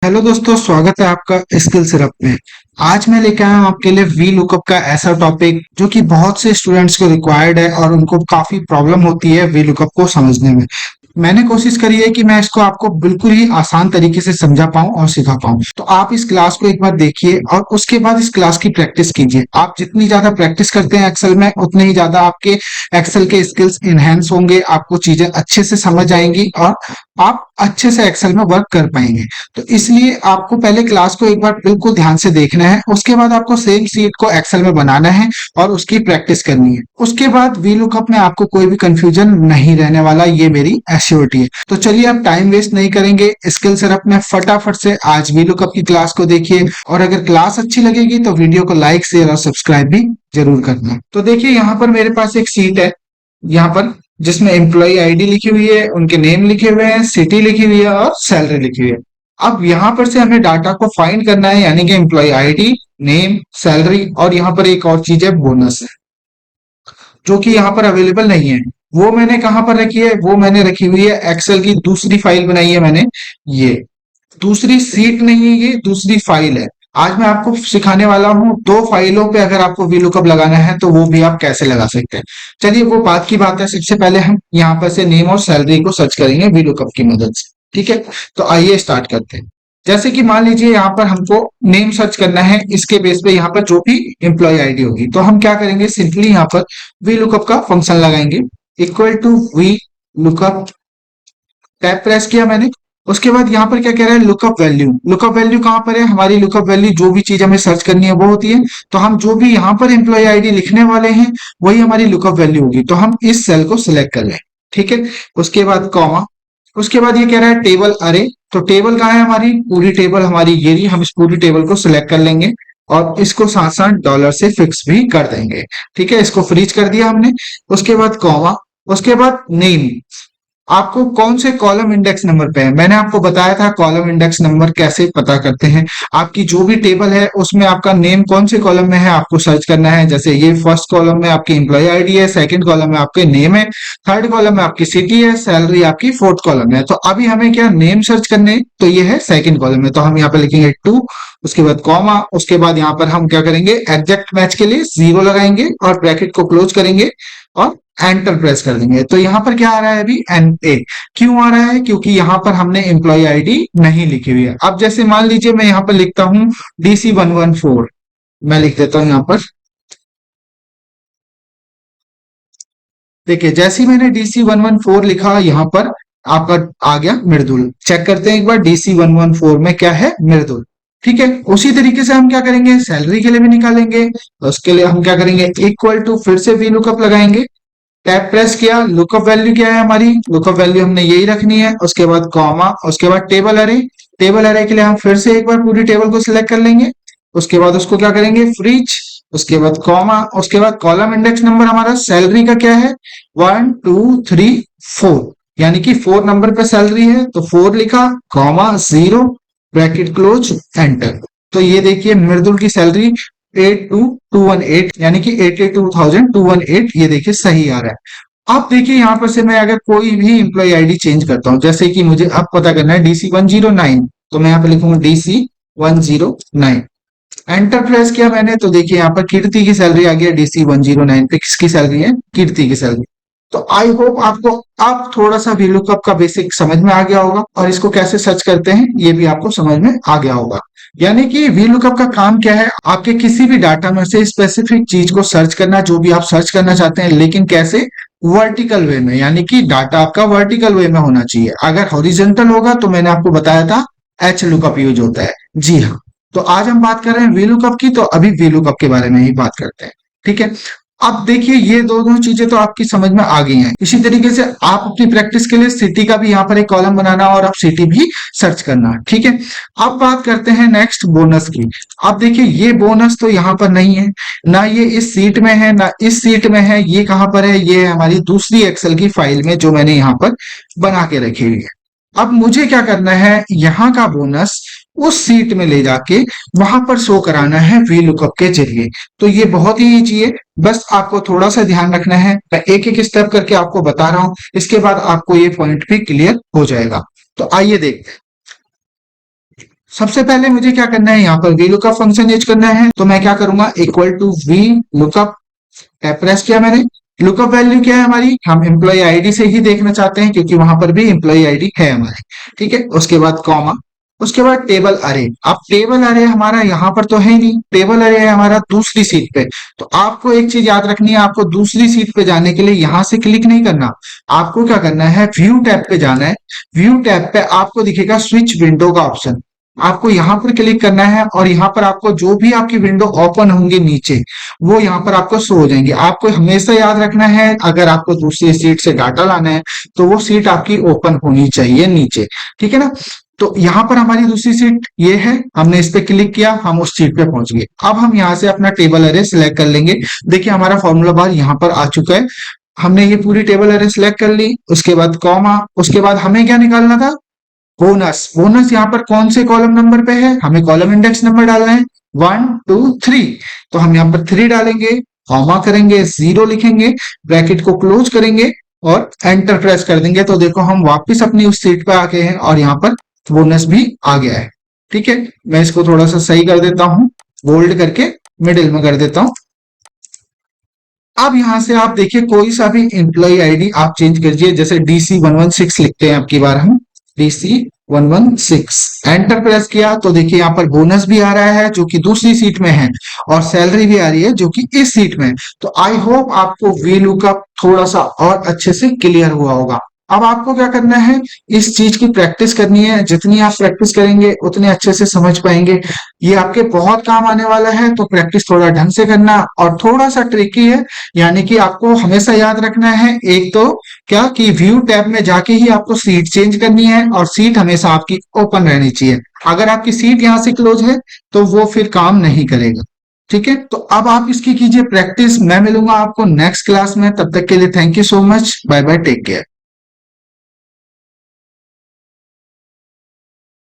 Hello दोस्तों, स्वागत है आपका स्किल सिरप में। आज मैं लेके आया हूँ आपके लिए वी लुकअप का ऐसा टॉपिक जो कि बहुत से स्टूडेंट्स को रिक्वायर्ड है और उनको काफी प्रॉब्लम होती है वी लुकअप को समझने में। मैंने कोशिश करी है कि मैं इसको आपको बिल्कुल ही आसान तरीके से समझा पाऊं और सिखा पाऊं। तो आप इस क्लास को एक बार देखिए और उसके बाद इस क्लास की प्रैक्टिस कीजिए। आप जितनी ज्यादा प्रैक्टिस करते हैं एक्सेल में, उतने ही ज्यादा आपके एक्सेल के स्किल्स इनहेंस होंगे, आपको चीजें अच्छे से समझ आएंगी और आप अच्छे से एक्सेल में वर्क कर पाएंगे। तो इसलिए आपको पहले क्लास को एक बार बिल्कुल ध्यान से देखना है, उसके बाद आपको सेम सीट को एक्सेल में बनाना है और उसकी प्रैक्टिस करनी है। उसके बाद वी लुकअप में आपको कोई भी कंफ्यूजन नहीं रहने वाला, ये मेरी एश्योरिटी है। तो चलिए अब टाइम वेस्ट नहीं करेंगे, स्किल सेटअप में फटाफट से आज वी लुकअप की क्लास को देखिए और अगर क्लास अच्छी लगेगी तो वीडियो को लाइक शेयर और सब्सक्राइब भी जरूर करना। तो देखिए यहाँ पर मेरे पास एक सीट है, यहाँ पर जिसमें एम्प्लॉय आईडी लिखी हुई है, उनके नेम लिखे हुए हैं, सिटी लिखी हुई है और सैलरी लिखी हुई है। अब यहाँ पर से हमें डाटा को फाइंड करना है, यानी कि एम्प्लॉय आईडी, नेम, सैलरी और यहाँ पर एक और चीज है बोनस है, जो कि यहाँ पर अवेलेबल नहीं है। वो मैंने कहाँ पर रखी है? वो मैंने रखी हुई है एक्सेल की दूसरी फाइल बनाई है मैंने। ये दूसरी सीट नहीं है, ये दूसरी फाइल है। आज मैं आपको सिखाने वाला हूँ दो फाइलों पे अगर आपको वीलुकअप लगाना है तो वो भी आप कैसे लगा सकते हैं। चलिए वो बात की बात है। सबसे पहले हम यहाँ पर से नेम और सैलरी को सर्च करेंगे वीलुकअप की मदद से। ठीक है, तो आइए स्टार्ट करते हैं। जैसे कि मान लीजिए यहाँ पर हमको नेम सर्च करना है, इसके बेस पे यहाँ पर जो भी एम्प्लॉय आईडी होगी, तो हम क्या करेंगे, सिंपली यहाँ पर वी लुकअप का फंक्शन लगाएंगे, equal to V lookup. Tab press किया मैंने। उसके बाद यहाँ पर क्या कह रहा है, लुकअप वैल्यू। लुकअप वैल्यू कहाँ पर है? हमारी लुकअप वैल्यू जो भी चीज हमें सर्च करनी है वो होती है। तो हम जो भी यहाँ पर एम्प्लॉय आईडी लिखने वाले हैं वही हमारी लुकअप वैल्यू होगी। तो हम इस सेल को सिलेक्ट कर लें। ठीक है, उसके बाद कॉमा। उसके बाद ये कह रहा है टेबल अरे। तो टेबल कहाँ है? हमारी पूरी टेबल हमारी ये रही। हम इस पूरी टेबल को सिलेक्ट कर लेंगे और इसको साथ साथ डॉलर से फिक्स भी कर देंगे। ठीक है, इसको फ्रीज कर दिया हमने। उसके बाद कॉमा। उसके बाद नेम। आपको कौन से कॉलम इंडेक्स नंबर पे है? मैंने आपको बताया था कॉलम इंडेक्स नंबर कैसे पता करते हैं। आपकी जो भी टेबल है उसमें आपका नेम कौन से कॉलम में है आपको सर्च करना है। जैसे ये फर्स्ट कॉलम में आपकी एम्प्लॉय आईडी है, सेकंड कॉलम में आपके नेम है, थर्ड कॉलम में आपकी सिटी है, सैलरी आपकी फोर्थ कॉलम में है। तो अभी हमें क्या नेम सर्च करने हैं, तो ये है सेकंड कॉलम में। तो हम यहाँ पे लिखेंगे 2, उसके बाद कॉमा। उसके बाद यहाँ पर हम क्या करेंगे, एग्जैक्ट मैच के लिए 0 लगाएंगे और ब्रैकेट को क्लोज करेंगे और एंटर प्रेस कर देंगे। तो यहाँ पर क्या आ रहा है अभी? NA। क्यों आ रहा है? क्योंकि यहाँ पर हमने एम्प्लॉय आईडी नहीं लिखी हुई है। अब जैसे मान लीजिए मैं यहाँ पर लिखता हूँ DC114, मैं लिख देता हूँ यहाँ पर। देखिए जैसे ही मैंने DC114 लिखा, यहाँ पर आपका आ गया मृदुल। चेक करते हैं एक बार DC114 में क्या है, मृदुल। ठीक है, उसी तरीके से हम क्या करेंगे, सैलरी के लिए भी निकालेंगे। तो उसके लिए हम क्या करेंगे, इक्वल टू, फिर से वी लुकअप लगाएंगे। टैब प्रेस किया, लुकअप वैल्यू क्या है हमारी? लुकअप वैल्यू हमने यही रखनी है। उसके बाद कॉमा। उसके बाद टेबल अरे। टेबल अरे के लिए हम फिर से एक बार पूरी टेबल को सिलेक्ट कर लेंगे। उसके बाद उसको क्या करेंगे, फ्रीज। उसके बाद कॉमा। उसके बाद कॉलम इंडेक्स नंबर हमारा सैलरी का क्या है, 1 2 3 4, यानी कि 4 नंबर पे सैलरी है तो 4 लिखा, कॉमा 0, ब्रैकेट क्लोज, एंटर। तो ये देखिए मृदुल की सैलरी 82,218, यानी कि 82,218, ये देखिए सही आ रहा है। अब देखिए यहाँ पर से मैं अगर कोई भी एम्प्लॉय आईडी चेंज करता हूं, जैसे कि मुझे अब पता करना है DC109, तो मैं यहाँ पे लिखूंगा DC109। एंटर प्रेस किया मैंने, तो देखिए यहाँ पर कीर्ति की सैलरी आ गई। DC109 पे किसकी सैलरी है? कीर्ति की सैलरी। तो आई होप आपको अब थोड़ा सा VLOOKUP का बेसिक समझ में आ गया होगा और इसको कैसे सर्च करते हैं ये भी आपको समझ में आ गया होगा। यानी कि VLOOKUP का काम क्या है, आपके किसी भी डाटा में से स्पेसिफिक चीज को सर्च करना, जो भी आप सर्च करना चाहते हैं, लेकिन कैसे? वर्टिकल वे में, यानी कि डाटा आपका वर्टिकल वे में होना चाहिए। अगर हॉरिजॉन्टल होगा तो मैंने आपको बताया था HLOOKUP यूज होता है। जी हाँ, तो आज हम बात कर रहे हैं VLOOKUP की, तो अभी VLOOKUP के बारे में ही बात करते हैं। ठीक है, अब देखिए ये दोनों चीजें तो आपकी समझ में आ गई हैं। इसी तरीके से आप अपनी प्रैक्टिस के लिए सिटी का भी यहाँ पर एक कॉलम बनाना और आप सिटी भी सर्च करना। ठीक है, अब बात करते हैं नेक्स्ट बोनस की। अब देखिए ये बोनस तो यहाँ पर नहीं है, ना ये इस सीट में है ना इस सीट में है। ये कहाँ पर है? ये है हमारी दूसरी एक्सेल की फाइल में, जो मैंने यहाँ पर बना के रखी हुई है। अब मुझे क्या करना है, यहाँ का बोनस उस सीट में ले जाके वहां पर शो कराना है VLOOKUP के जरिए। तो ये बहुत ही ईजी है, बस आपको थोड़ा सा ध्यान रखना है। मैं एक एक स्टेप करके आपको बता रहा हूं, इसके बाद आपको ये पॉइंट भी क्लियर हो जाएगा। तो आइए देखते हैं। सबसे पहले मुझे क्या करना है, यहाँ पर वी लुकअप फंक्शन यूज करना है। तो मैं क्या करूंगा, equal to V lookup, press किया मैंने। लुकअप वैल्यू क्या है हमारी, हम एम्प्लॉय आईडी से ही देखना चाहते हैं क्योंकि वहां पर भी एम्प्लॉय आईडी है हमारी। ठीक है, उसके बाद कॉमा, उसके बाद टेबल अरे। अब टेबल अरे हमारा यहाँ पर तो है नहीं, टेबल अरे है हमारा दूसरी सीट पे। तो आपको एक चीज याद रखनी है, आपको दूसरी सीट पे जाने के लिए यहां से क्लिक नहीं करना, आपको क्या करना है, व्यू टैब पे जाना है। व्यू टैब पे आपको दिखेगा स्विच विंडो का ऑप्शन, आपको यहाँ पर क्लिक करना है और यहाँ पर आपको जो भी आपकी विंडो ओपन होंगे नीचे, वो यहाँ पर आपको शो हो जाएंगे। आपको हमेशा याद रखना है, अगर आपको दूसरी सीट से डाटा लाना है तो वो सीट आपकी ओपन होनी चाहिए नीचे। ठीक है ना। तो यहाँ पर हमारी दूसरी सीट ये है, हमने इस पे क्लिक किया, हम उस सीट पे पहुंच गए। अब हम यहाँ से अपना टेबल अरे सिलेक्ट कर लेंगे। देखिए हमारा फॉर्मूला बार यहाँ पर आ चुका है। हमने ये पूरी टेबल अरे सिलेक्ट कर ली, उसके बाद कॉमा, उसके बाद हमें क्या निकालना था, बोनस। बोनस यहाँ पर कौन से कॉलम नंबर पे है, हमें कॉलम इंडेक्स नंबर डालना है 1 2 3। तो हम यहाँ पर 3 डालेंगे, कॉमा करेंगे, 0 लिखेंगे, ब्रैकेट को क्लोज करेंगे और एंटर प्रेस कर देंगे। तो देखो हम वापस अपनी उस सीट पे आ गए हैं और यहाँ पर बोनस भी आ गया है। ठीक है, मैं इसको थोड़ा सा सही कर देता हूँ, बोल्ड करके मिडिल में कर देता हूँ। अब यहां से आप देखिए कोई सा भी एम्प्लॉय आईडी आप चेंज कीजिए, जैसे DC 116 लिखते हैं, आपकी बार हम DC 116 एंटर प्रेस किया तो देखिए यहाँ पर बोनस भी आ रहा है जो कि दूसरी सीट में है, और सैलरी भी आ रही है जो कि इस सीट में है। तो आई होप आपको वी लुकअप थोड़ा सा और अच्छे से क्लियर हुआ होगा। अब आपको क्या करना है, इस चीज की प्रैक्टिस करनी है, जितनी आप प्रैक्टिस करेंगे उतने अच्छे से समझ पाएंगे। ये आपके बहुत काम आने वाला है, तो प्रैक्टिस थोड़ा ढंग से करना, और थोड़ा सा ट्रिकी है, यानी कि आपको हमेशा याद रखना है, एक तो क्या कि व्यू टैब में जाके ही आपको सीट चेंज करनी है, और सीट हमेशा आपकी ओपन रहनी चाहिए। अगर आपकी सीट यहां से क्लोज है तो वो फिर काम नहीं करेगा। ठीक है, तो अब आप इसकी कीजिए प्रैक्टिस। मैं मिलूंगा आपको नेक्स्ट क्लास में, तब तक के लिए thank you so much, bye bye, take care.